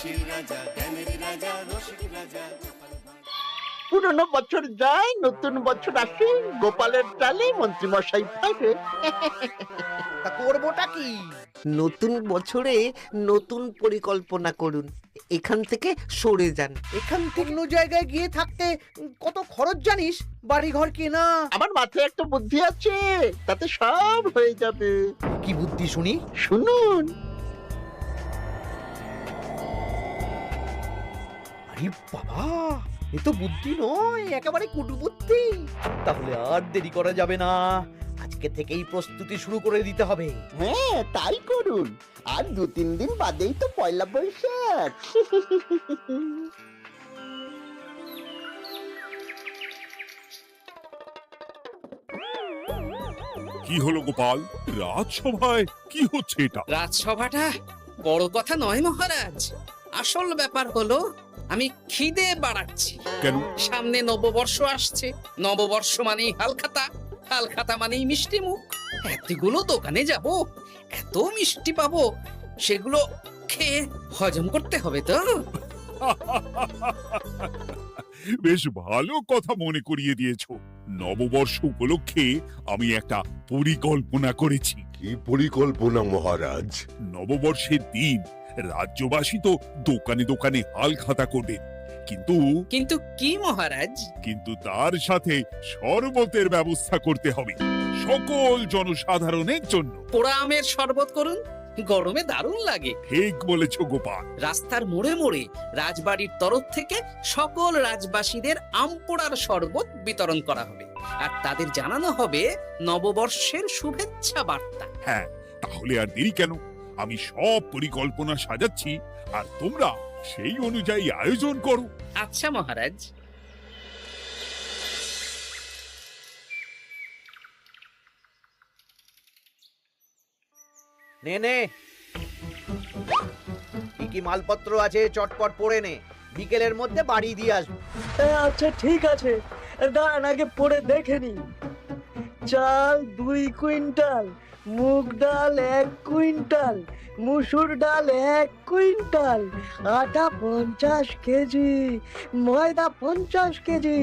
হাসির রাজা, জ্ঞানের রাজা, রসিক রাজা। পুরনো বছর যায়, নতুন বছর আসে, গোপালের টালে মন্ত্রীমশাই ফেরে। তা করবোটা কি? নতুন বছরে নতুন পরিকল্পনা করুন, এখান থেকে সরে যান। এখান থেকে অন্য জায়গায় গিয়ে থাকতে কত খরচ জানিস? বাড়ি ঘর কেনা। আমার মাথায় একটা বুদ্ধি আছে, তাতে সব হয়ে যাবে। কি বুদ্ধি শুনি? শুনুন। আরে বাবা, এ তো বুদ্ধি নয়, একেবারে কুটবুদ্ধি। তাহলে আর দেরি করা যাবে না, আজকে থেকেই প্রস্তুতি শুরু করে দিতে হবে। হ্যাঁ, তাই করুন। আর 2-3 দিন বাদেই তো পয়লা বৈশাখ। কি হলো গোপাল, রাজসভায় কি হচ্ছে এটা? রাজসভাটা বড় কথা নয় মহারাজ, আসল ব্যাপার হলো আমি খিদে বাড়াচ্ছি। কেন? সামনে নববর্ষ আসছে, নববর্ষ মানেই হালখাতা, হালখাতা মানেই মিষ্টি মুখ। এতগুলো দোকানে যাব, এত মিষ্টি পাবো, সেগুলো খেয়ে হজম করতে হবে তো। বেশ ভালো কথা মনে করিয়ে দিয়েছো। নববর্ষ উপলক্ষে আমি একটা পরিকল্পনা করেছি। কি পরিকল্পনা মহারাজ? নববর্ষের দিন রাজ্যবাসী তো দোকানে দোকানে হাল খাতা করবে, কিন্তু কিন্তু কি মহারাজ? কিন্তু তার সাথে শরবতের ব্যবস্থা করতে হবে সকল জনসাধারণের জন্য। পোড়া আমের শরবত করুন, গরমে দারুণ লাগে। ঠিক বলেছ গোপাল। রাস্তার মোড়ে মোড়ে রাজবাড়ির তরফ থেকে সকল রাজবাসীদের আম পোড়ার শরবত বিতরণ করা হবে, আর তাদের জানানো হবে নববর্ষের শুভেচ্ছা বার্তা। হ্যাঁ, তাহলে আর দেরি কেন? আমি সব পরিকল্পনা সাজাচ্ছি, আর তোমরা সেই অনুযায়ী আয়োজন করো। আচ্ছা মহারাজ। নে নে, কি কি মালপত্র আছে চটপট পড়ে নে, বিকেলের মধ্যে বাড়ি দিয়ে আসবো। আচ্ছা ঠিক আছে, দাঁড়ান আগে পড়ে দেখে নি। চাল 2 কুইন্টাল, মুগ ডাল 1 কুইন্টাল, মুসুর ডাল 1 কুইন্টাল, আটা 50 কেজি, ময়দা 50 কেজি,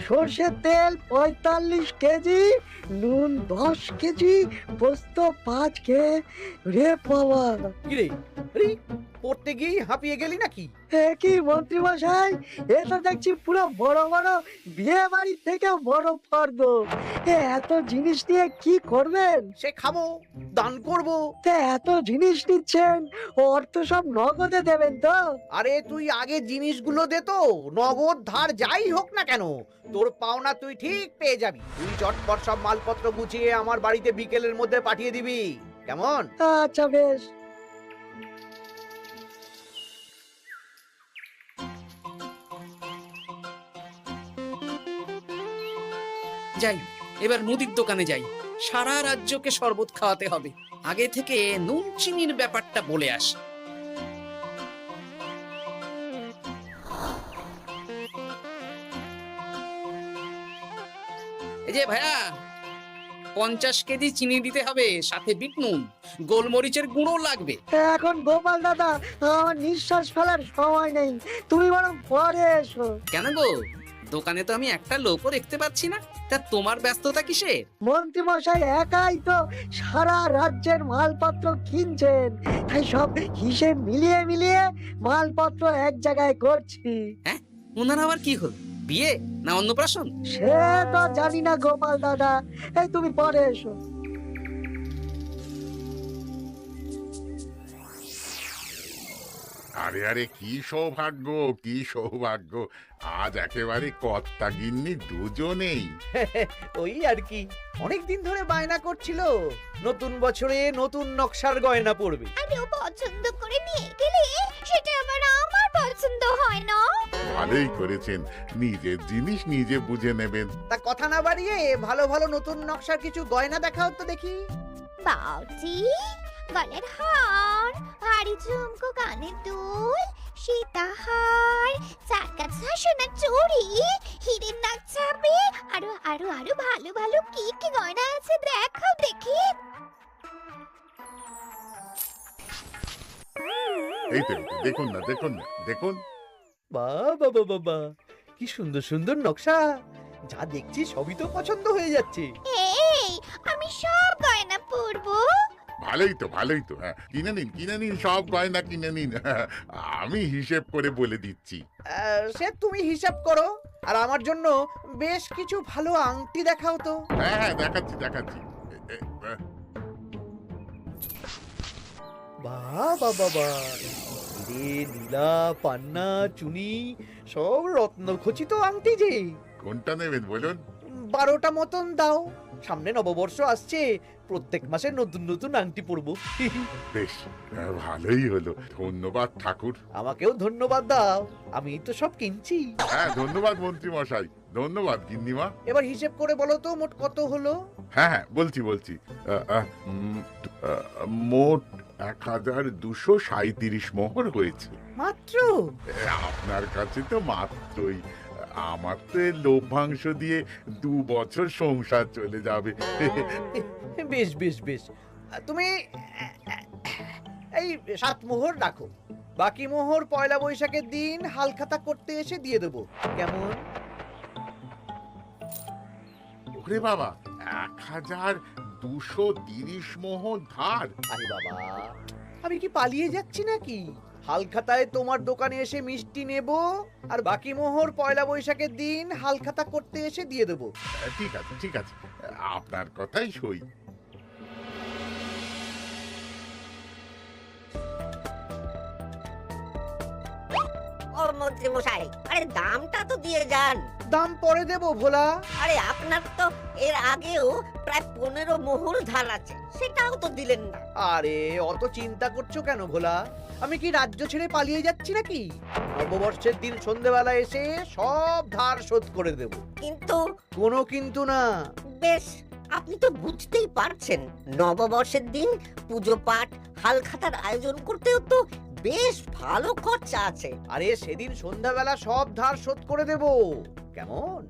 সর্ষের তেল 45 কেজি, নুন 10 কেজি, পোস্ত 5 রে বাবা। কি রে, আরে পড়তে গিয়ে হাঁপিয়ে গেলি নাকি? কি মন্ত্রী মশাই, এটা দেখছি পুরো বড় বড় বিয়ে বাড়ির থেকেও বড় ফর্দ। এত জিনিস নিয়ে কি করবেন? সে খাবো, দান করব। এত জিনিস নিচ্ছেন, অর্থ সব নগদে দেবেন তো? আরে তুই আগে জিনিসগুলো দে তো, নগদ ধার যাই হোক না কেন, তোর পাওনা তুই ঠিক পেয়ে যাবি। তুই চটপট সব মালপত্র গুছিয়ে আমার বাড়িতে বিকেলের মধ্যে পাঠিয়ে দিবি, কেমন? আচ্ছা বেশ। যাই, এবার মুদির দোকানে যাই, সারা রাজ্যকে শরবত খাওয়াতে হবে। আগে থেকে নুন চিনির ব্যাপারটা বলে আসি। এই যে ভাইয়া, 50 কেজি চিনি দিতে হবে, সাথে বিট নুন, গোলমরিচের গুঁড়ো লাগবে। এখন গোপাল দাদা, আমার নিঃশ্বাস ফেলার সময় নেই, তুমি বরং পরে এসো। কেন গো, দোকানে তো আমি একটা লোকও দেখতে পাচ্ছি না, তা তোমার ব্যস্ততা কিসের? মন্ত্রী মশাই একাই তো সারা রাজ্যের মালপত্র কিনছেন, তাই সব হিসেব মিলিয়ে মিলিয়ে মালপত্র এক জায়গায় করছি। হ্যাঁ, ওনার আবার কি হল, বিয়ে না অন্নপ্রাশন? সে তো জানি না গোপাল দাদা, এই তুমি পরে এসো। আরে আরে, কি সৌভাগ্য, কি সৌভাগ্য! আজ একেবারে কর্তা গিন্নি দুজনেই। ওই আর কি, অনেকদিন ধরে বায়না করছিল নতুন বছরে নতুন নকশার গয়না পরবে। আরে ও পছন্দ করে নিয়ে গেলে সেটা আবার আমার পছন্দ হয় না। ভালোই করেছেন, নিজের জিনিস নিজে বুঝে নেবেন। তা কথা না বাড়িয়ে ভালো ভালো নতুন নকশার কিছু গয়না দেখাও তো দেখি। বাউজি, গলার হার, হাড়ি ঝুমকো, কানের দুল, সীতাহার, চারকাছা সোনার চুড়ি, হিরের নাক ছাপে, আরো আরো আরো ভালো ভালো কি কি গয়না আছে দেখাও দেখি। এই তো দেখুন না, দেখুন না, দেখুন। বাবা বাবা বাবা, কি সুন্দর সুন্দর নকশা! যা দেখছি সবই তো পছন্দ হয়ে যাচ্ছে। এই আমি সব গয়না পরবো। ভালোই তো, ভালোই তো। হ্যাঁ, কিনে নিন, সব গয়না কিনে নিন। আমি হিসেব করে বলে দিচ্ছি। সে তুমি হিসাব করো, আর আমার জন্য বেশ কিছু ভালো আংটি দেখাও তো। হ্যাঁ হ্যাঁ, দেখাচ্ছি দেখাচ্ছি। বাবা বাবা, রে নীলা, পান্না, চুনি, সব রত্নখচিত আংটি যে। কোনটা নেবেন বলুন? 12টা মতন দাও। সামনে নববর্ষ আসছে, প্রত্যেক মাসে নতুন নতুন আংটি পরবো। বেশ, ভালোই হলো। ধন্যবাদ ঠাকুর। আমাকেও ধন্যবাদ দাও, আমি তো সব কিনছি। হ্যাঁ, ধন্যবাদ মন্ত্রী মশাই, ধন্যবাদ গিন্নিমা। এবার হিসেব করে বলো তো মোট কত হলো। হ্যাঁ হ্যাঁ, বলছি। মোট 1237 মোহর হয়েছে। মাত্র? আপনার কাছে তো মাত্রই। আমার তো এর লভ্যাংশ দিয়ে 2 বছর সংসার চলে যাবে। বেশ বেশ বেশ, তুমি এই 7 মোহর রাখো, বাকি মোহর পয়লা বৈশাখের দিন হালখাতা করতে এসে দিয়ে দেবো, কেমন? ওরে বাবা, 1230 মোহর ধার! আরে বাবা, আমি কি পালিয়ে যাচ্ছি নাকি? হালখাতায় তোমার দোকানে এসে মিষ্টি নেব, আর বাকি মোহর পয়লা বৈশাখের দিন হালখাতা করতে এসে দিয়ে দেবো। ঠিক আছে, ঠিক আছে, আপনার কথাই সই। ও মন্ত্রী মশাই, আরে দামটা তো দিয়ে যান। দাম পরে দেবো ভোলা। আরে আপনার তো এর আগেও প্রায় 15 মোহর ধার আছে, সেটাও তো দিলেন না। আরে অত চিন্তা করছো কেন ভোলা? আমি কি রাজ্য ছেড়ে পালিয়ে যাচ্ছি নাকি? নববর্ষের দিন সন্ধেবেলা এসে সব ধার শোধ করে দেব। কিন্তু কোনো কিন্তু না। বেশ, আপনি তো বুঝতেই পারছেন, নববর্ষের দিন পুজো পাঠ হালখাতার আয়োজন করতেও তো বেশ ভালো খরচা আছে। আরে সেদিন সন্ধ্যাবেলা সব ধার শোধ করে দেব, কেমন?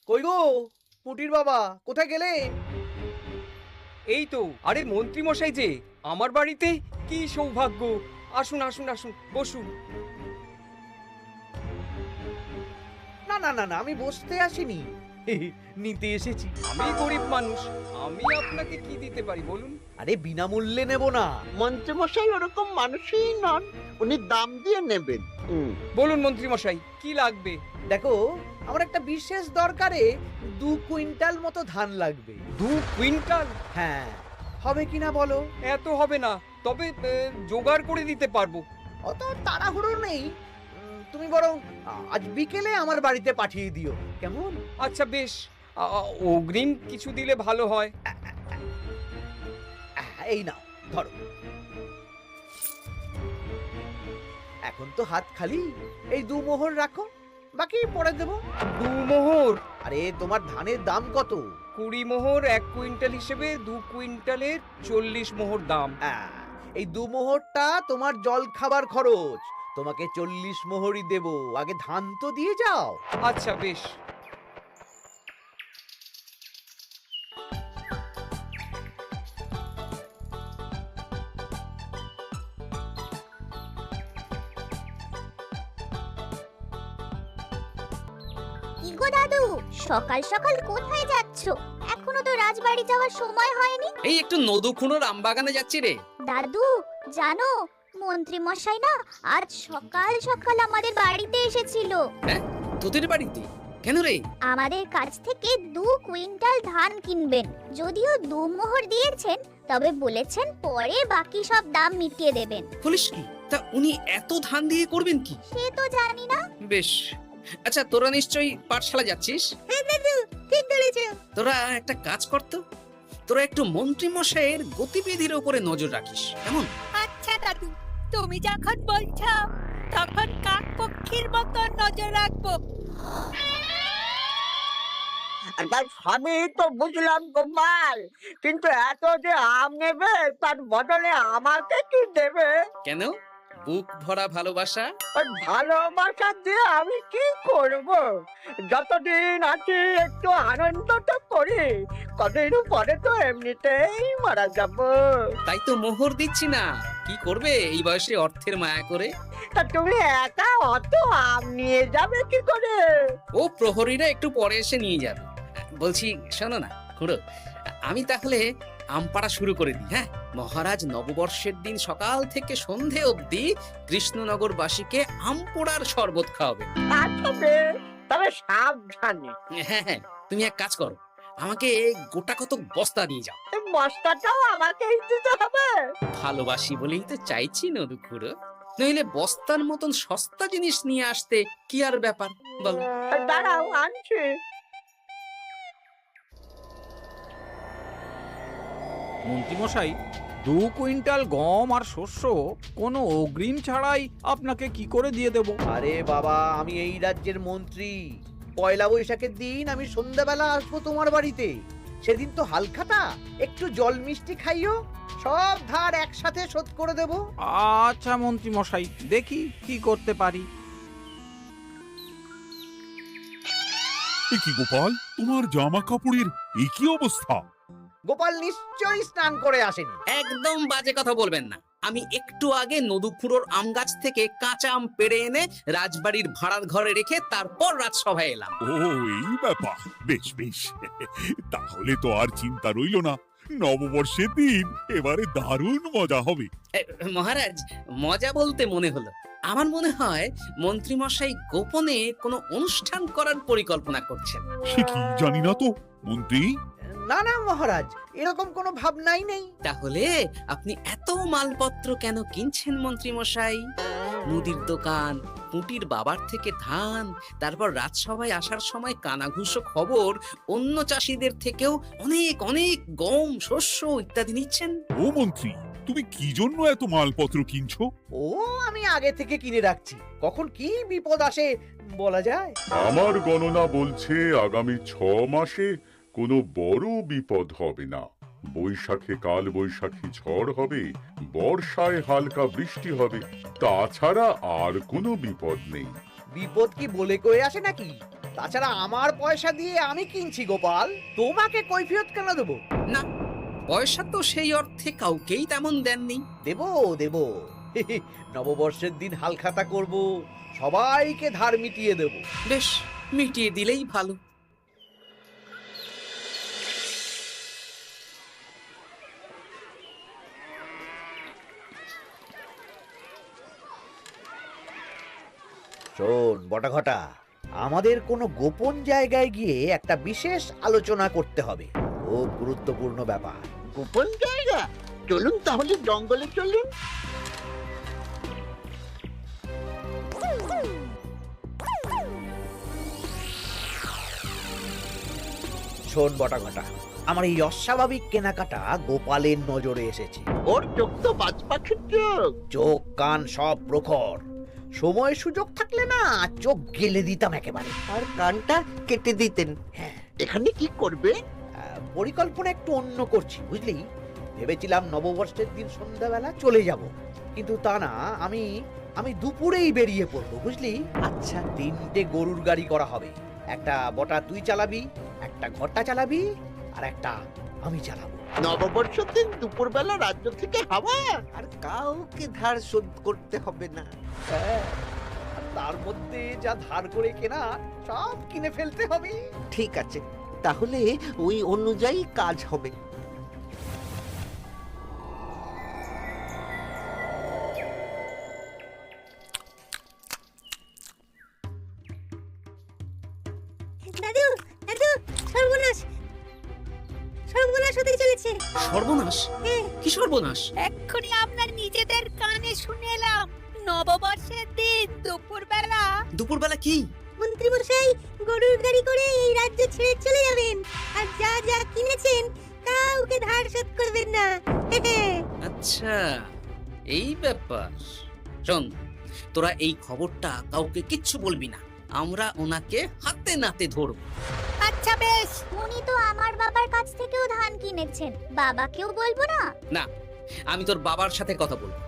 কই গো পুটির বাবা, কোথায় গেলে? এই তো, আরে মন্ত্রী মশাই যে আমার বাড়িতে, কি সৌভাগ্য! আসুন আসুন আসুন, বসুন। না না না না, আমি বসতে আসিনি, নিতে এসেছি। আমি গরিব মানুষ, আমি আপনাকে কি দিতে পারি বলুন? আরে বিনামূল্যে নেব না। মন্ত্রীমশাই ওরকম মানুষই নন, উনি দাম দিয়ে নেবেন। বলুন মন্ত্রী মশাই, কি লাগবে? দেখো, আমার একটা বিশেষ দরকারে 2 কুইন্টাল মতো ধান লাগবে। 2 কুইন্টাল? হ্যাঁ, হবে কিনা বলো? এত হবে না, তবে জোগাড় করে দিতে পারবো। অত তাড়াহুড়ো নেই, তুমি বরং আজ বিকেলে আমার বাড়িতে পাঠিয়ে দিও, কেমন? আচ্ছা বেশ, অগ্রিম কিছু দিলে ভালো হয়। এই নাও, ধরো। এখন তো হাত খালি, এই 2 মোহর রাখো, বাকি পরে দেবো। 2 মোহর? আরে তোমার ধানের দাম কত? 20 মোহর 1 কুইন্টাল হিসেবে 2 কুইন্টালের 40 মোহর দাম। এই 2 মোহরটা তোমার জল খাবার খরচ, তোমাকে 40 মোহরই দেব। আগে ধান তো দিয়ে যাও। আচ্ছা বেশ। কি গো দাদু, সকাল সকাল কোথায় যাচ্ছো? এখনো তো রাজবাড়ি যাওয়ার সময় হয়নি। এই একটু নদুখুনোর আমবাগানে যাচ্ছি রে। দাদু জানো, মন্ত্রী মশাই না আজ সকাল সকাল আমাদের বাড়িতে এসেছিল। হ্যাঁ, তোদের বাড়িতে? কেন রে? আমাদের কাছ থেকে 2 কুইন্টাল ধান কিনবেন। যদিও 2 মোহর দিয়েছেন, তবে বলেছেন পরে বাকি সব দাম মিটিয়ে দেবেন। বলিস কি? তা উনি এত ধান দিয়ে করবেন কি? সে তো জানি না। বেশ, আচ্ছা তোরা নিশ্চয়ই পাঠশালা যাচ্ছিস? হ্যাঁ দাদু, ঠিক ধরেছো। তোরা একটা কাজ করতো, তোরা একটু মন্ত্রী মশাইয়ের গতিবিধির উপরে নজর রাখিস, কেমন? আচ্ছা দাদু, তুমি যখন বলছো তখন কাক পক্ষীর মতো নজর রাখবো। তার সবই তো বুঝলাম গোপাল, কিন্তু এত যে আম নেবে তার বদলে আমাকে কি দেবে? কেন? বুক ভরা ভালোবাসা। আর ভালোবাসা দিয়ে আমি কি করব? যতদিন আছি একটু আনন্দটা করি, কদিন পরে তো এমনিতেই মারা যাব। তাই তো মোহর দিচ্ছি না, কি করবে এই বয়সে অর্থের মায়া করে? তা তুমি একা অত আম নিয়ে যাবে কি করে? ও প্রহরীরা একটু পরে এসে নিয়ে যাবে। বলছি শোনো না খুড়ো, আমি তাহলে আম পাড়া শুরু করে দিই। হ্যাঁ, মহারাজ নববর্ষের দিন সকাল থেকে সন্ধে অবধি কৃষ্ণনগরবাসীকে আম পোড়ার শরবত খাওয়াবে। আচ্ছা বেশ, তবে সাবধানে। হ্যাঁ হ্যাঁ, তুমি এক কাজ করো, আমাকে গোটা কত বস্তা নিয়ে যাও। এই বস্তাটাও আমাকেই দিতে হবে? ভালোবাসি বলেই তো চাইছি নদু খুড়ো, নইলে বস্তার মতন সস্তা জিনিস নিয়ে আসতে কি আর ব্যাপার বলো? দাঁড়াও, আনছি। মন্ত্রীমশাই, 2 কুইন্টাল গম আর শস্য কোনো অগ্রিম ছাড়াই আপনাকে কি করে দিয়ে দেব? আরে বাবা, আমি এই রাজ্যের মন্ত্রী। পয়লা বৈশাখের দিন আমি সন্ধ্যাবেলা আসবো তোমার বাড়িতে। সেদিন তো হালখাতা, একটু জল মিষ্টি খাইও, সব ধার একসাথে শোধ করে দেব। আচ্ছা মন্ত্রীমশাই, দেখি কি করতে পারি। এ কি গোপাল, তোমার জামা কাপড়ের এই কি অবস্থা? গোপাল নিশ্চয়ই স্নান করে আসেনি। একদম বাজে কথা বলবেন না। আমি একটু আগে নদুখুড়োর আম গাছ থেকে কাঁচা আম পেড়ে এনে রাজবাড়ির ভাড়ার ঘরে রেখে তারপর রাজসভায় এলাম। ও এই ব্যাপার, বেশ বেশ, তাহলে তো আর চিন্তা রইল না। নববর্ষের দিন এবারে দারুণ মজা হবে। মহারাজ, মজা বলতে মনে হলো, আমার মনে হয় মন্ত্রীমশাই গোপনে কোনো অনুষ্ঠান করার পরিকল্পনা করছেন। সে কি জানি না তো মন্ত্রী। না না মহারাজ, এরকম কোনো ভাবনাই নেই। তাহলে আপনি এত মালপত্র কেন কিনছেন মন্ত্রীমশাই? মুদির দোকান, পুঁটির বাবার থেকে ধান, তারপর রাজসভায় আসার সময় কানাঘুষো খবর অন্য চাষিদের থেকেও অনেক অনেক গম, শস্য ইত্যাদি নিচ্ছেন। ও মন্ত্রী, তুমি কি জন্য এত মালপত্র কিনছো? ও আমি আগে থেকে কিনে রাখছি, কখন কি বিপদ আসে বলা যায়। আমার গণনা বলছে আগামী 6 মাসে কোনো বড় বিপদ হবে না। বৈশাখে কাল বৈশাখী ঝড় হবে, বর্ষায় হালকা বৃষ্টি হবে, তাছাড়া আর কোনো বিপদ নেই। বিপদ কি বলে কয়ে আসে নাকি? তাছাড়া আমার পয়সা দিয়ে আমি কিনছি গোপাল, তোমাকে কৈফিয়ত কেন দেবো? না, পয়সা তো সেই অর্থে কাউকেই তেমন দেননি। দেবো দেবো, নববর্ষের দিন হালখাতা করব, সবাইকে ধার মিটিয়ে দেব। বেশ, মিটিয়ে দিলেই ভালো। শোন বটাঘটা, আমাদের কোনো গোপন জায়গায় গিয়ে একটা বিশেষ আলোচনা করতে হবে, খুব গুরুত্বপূর্ণ ব্যাপার। গোপন জায়গা? চলুন তাহলে জঙ্গলে চলুন। শোন বটাঘটা, আমার এই অস্বাভাবিক কেনাকাটা গোপালের নজরে এসেছে। ওর চোখ তো বাজ পাখির চোখ। চোখ কান সব প্রখর, সময় সুযোগ থাকলে না চোখ গেলে দিতাম একেবারে। আর কানটা কেটে দিতেন। হ্যাঁ, এখানে কি করবে? পরিকল্পনা একটু অন্য করছি বুঝলি। ভেবেছিলাম নববর্ষের দিন সন্ধ্যাবেলা চলে যাব, কিন্তু তা না, আমি দুপুরেই বেরিয়ে পড়বো বুঝলি। আচ্ছা, 3টে গরুর গাড়ি করা হবে, একটা বটা তুই চালাবি, একটা ঘটা চালাবি, আর একটা আমি চালাবো। নববর্ষের দিন দুপুরবেলা রাজ্য থেকে হাওয়া? আর কাউকে ধার শোধ করতে হবে না। হ্যাঁ, আর তার মধ্যে যা ধার করে কেনা সব কিনে ফেলতে হবে। ঠিক আছে, তাহলে ওই অনুযায়ী কাজ হবে। দাদু, দাদু, সর্বনাশ, সর্বনাশ হতে চলেছে। সর্বনাশ? কি সর্বনাশ? এক্ষুনি আপনার নিজেদের কানে শুনে এলাম, নববর্ষের দিন দুপুরবেলা। দুপুরবেলা কি? মন্ত্রীমশাই গরুর গাড়ি করে এই রাজ্য ছেড়ে চলে যাবেন, আর যা যা কিনেছেন কাউকে ধার শোধ করবেন না। আচ্ছা, এই ব্যাপার। শোন, তোরা এই খবরটা কাউকে কিচ্ছু বলবি না, আমরা ওনাকে হাতে নাতে ধরব। আচ্ছা বেশ। উনি তো আমার বাবার কাছ থেকেও ধান কিনেছেন, বাবাকেও বলবো না? না, আমি তোর বাবার সাথে কথা বলবো,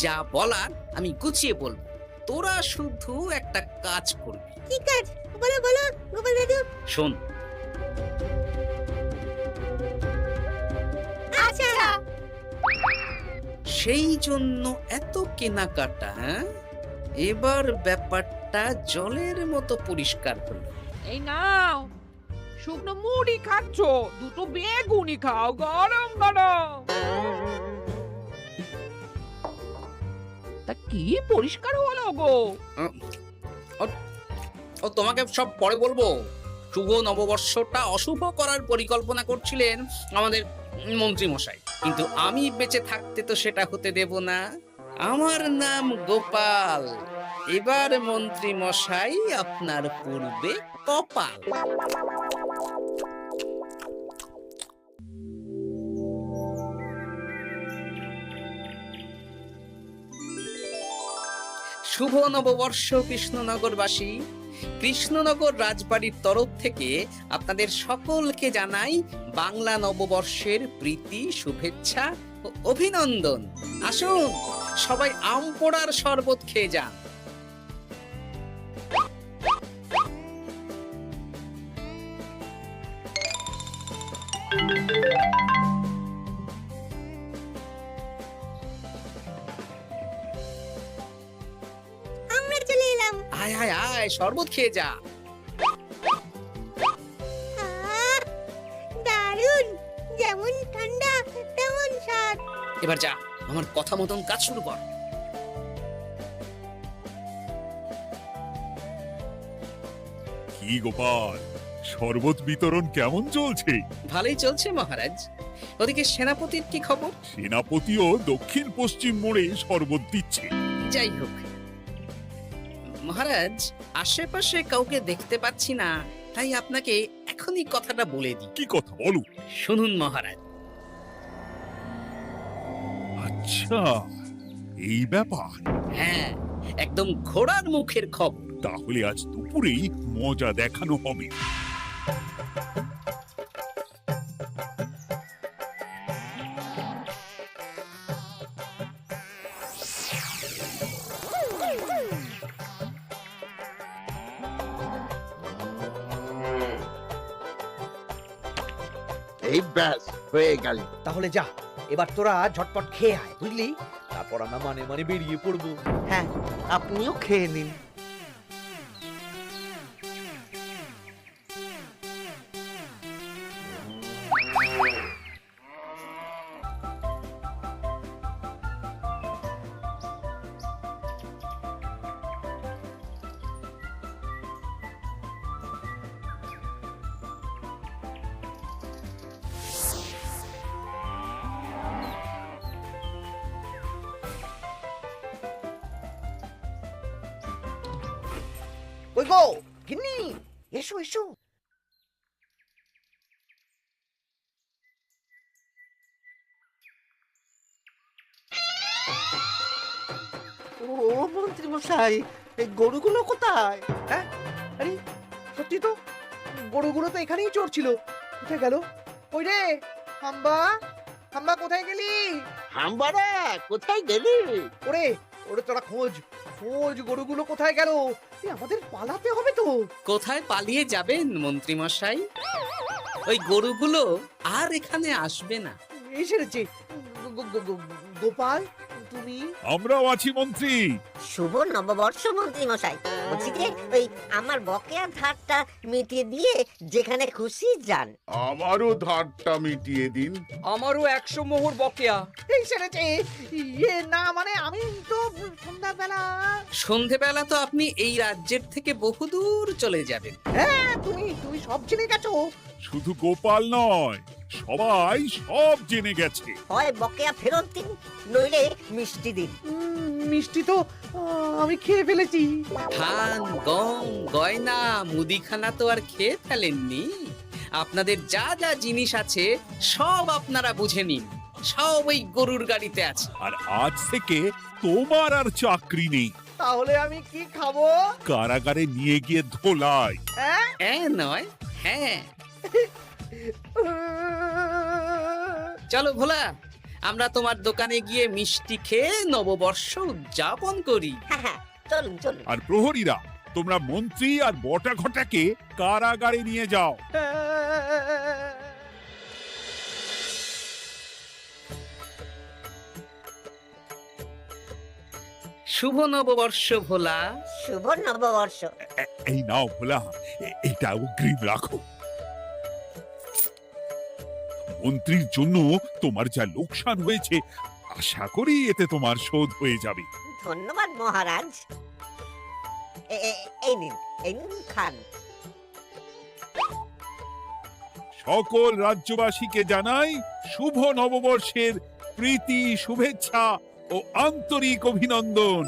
যা বলার আমি গুছিয়ে বলবো। তোরা শুধু একটা কাজ করবি। কি কাজ? বলো বলো গোপাল দাদু। শোন, আচ্ছা। সেই জন্য এত কেনাকাটা, হ্যাঁ? এবার ব্যাপারটা জলের মতো পরিষ্কার হলো। এই নাও, শুকনো মুড়ি খাচ্ছ, দুটো বেগুনি খাও গরম গরম। তা কি পরিষ্কার হলো গো? ও তোমাকে সব পরে বলবো। শুভ নববর্ষটা অশুভ করার পরিকল্পনা করছিলেন আমাদের মন্ত্রী মশাই, কিন্তু আমি বেঁচে থাকতে তো সেটা হতে দেব না। আমার নাম গোপাল। এবার মন্ত্রী মশাই আপনার পূর্বে কপাল। শুভ নববর্ষ কৃষ্ণনগরবাসী। কৃষ্ণনগর রাজবাড়ির তরফ থেকে আপনাদের সকলকে জানাই বাংলা নববর্ষের প্রীতি, শুভেচ্ছা ও অভিনন্দন। আসুন সবাই আম পোড়ার শরবত খেয়ে যান। আমরা চলে এলাম। আয় আয় আয়, শরবত খেয়ে যা। দারুণ, যেমন ঠান্ডা তেমন স্বাদ। এবার যা, আমার কথা মতন কাজ শুরু কর। কি গোপাল, শরবত বিতরণ কেমন চলছে? ভালোই চলছে মহারাজ। ওদিকে সেনাপতির কি খবর? সেনাপতিও দক্ষিণ পশ্চিম মোড়ে শরবত দিচ্ছে। যাই হোক মহারাজ, আশেপাশে কাউকে দেখতে পাচ্ছি না, তাই আপনাকে এখনই কথাটা বলে দিই। কি কথা বলো? শুনুন মহারাজ। আচ্ছা, এই ব্যাপার। হ্যাঁ, একদম ঘোড়ার মুখের খবর। তাহলে আজ দুপুরেই মজা দেখানো হবে। এই ব্যাস হয়ে গেল। তাহলে যা, এবার তোরা ঝটপট খেয়ে আয়, বুঝলি? তারপর আমরা মানে মানে বেরিয়ে পড়বো। হ্যাঁ, আপনিও খেয়ে নিন। ওই গো গিন্নি, এসো এসো। ও মন্ত্রী মশাই, এই গরুগুলো কোথায়? হ্যাঁ, আরে সত্যি তো, গরুগুলো তো এখানেই চড়ছিল। কোথায় গেল? ওই রে হাম্বা, হাম্বা কোথায় গেলি? হাম্বারা কোথায় গেলি? ওরে ওরে, তোরা খোঁজ খোঁজ, গরুগুলো কোথায় গেল? আমাদের পালাতে হবে তো। কোথায় পালিয়ে যাবেন মন্ত্রী মশাই? ওই গরুগুলো আর এখানে আসবে না। এসেছে গোপাল, তুমি? আমরাও আছি মন্ত্রী। শুভ নববর্ষ মন্ত্রী মশাই। বলছি যে ওই আমার বকেয়া ধারটা মিটিয়ে দিয়ে যেখানে খুশি যান। আমারও ধারটা মিটিয়ে দিন। আমারও 100 মোহর বকেয়া। এই সেরেছে। ইয়ে না, মানে আমি তো সন্ধ্যাবেলা। সন্ধেবেলা তো আপনি এই রাজ্যের থেকে বহুদূর চলে যাবেন। হ্যাঁ, তুমি সব জেনে গেছো। শুধু গোপাল নয়, সবাই সব জেনে গেছে। হয় বকেয়া ফেরত দিন, নইলে মিষ্টি দিন। মিষ্টি তো আমি খেয়ে ফেলেছি। ধান, গম, গয়না, মুদিখানা তো আর খেয়ে ফেলেননি। আপনাদের যা যা জিনিস আছে সব আপনারা বুঝে নিন। সব ওই গরুর গাড়িতে আছে। আর আজ থেকে তোমার আর চাকরি নেই। তাহলে আমি কি খাবো? কারাগারে নিয়ে গিয়ে ধোলাই। হ্যাঁ নয়, হ্যাঁ। চলো ভোলা, আমরা তোমার দোকানে গিয়ে মিষ্টি খেয়ে নববর্ষ উদযাপন করি। হ্যাঁ হ্যাঁ, চলুন চলুন। আর প্রহরীরা, তোমরা মন্ত্রী আর বটা ঘটাকে কারাগারে নিয়ে যাও। শুভ নববর্ষ ভোলা। শুভ নববর্ষ। এই নাও ভোলা, এটা অগ্রিম রাখো। মন্ত্রীর জন্য তোমার যা লোকসান হয়েছে, আশা করি এতে তোমার শোধ হয়ে যাবে। ধন্যবাদ মহারাজ। এই নিন খান। সকল রাজ্যবাসীকে জানাই শুভ নববর্ষের প্রীতি, শুভেচ্ছা ও আন্তরিক অভিনন্দন।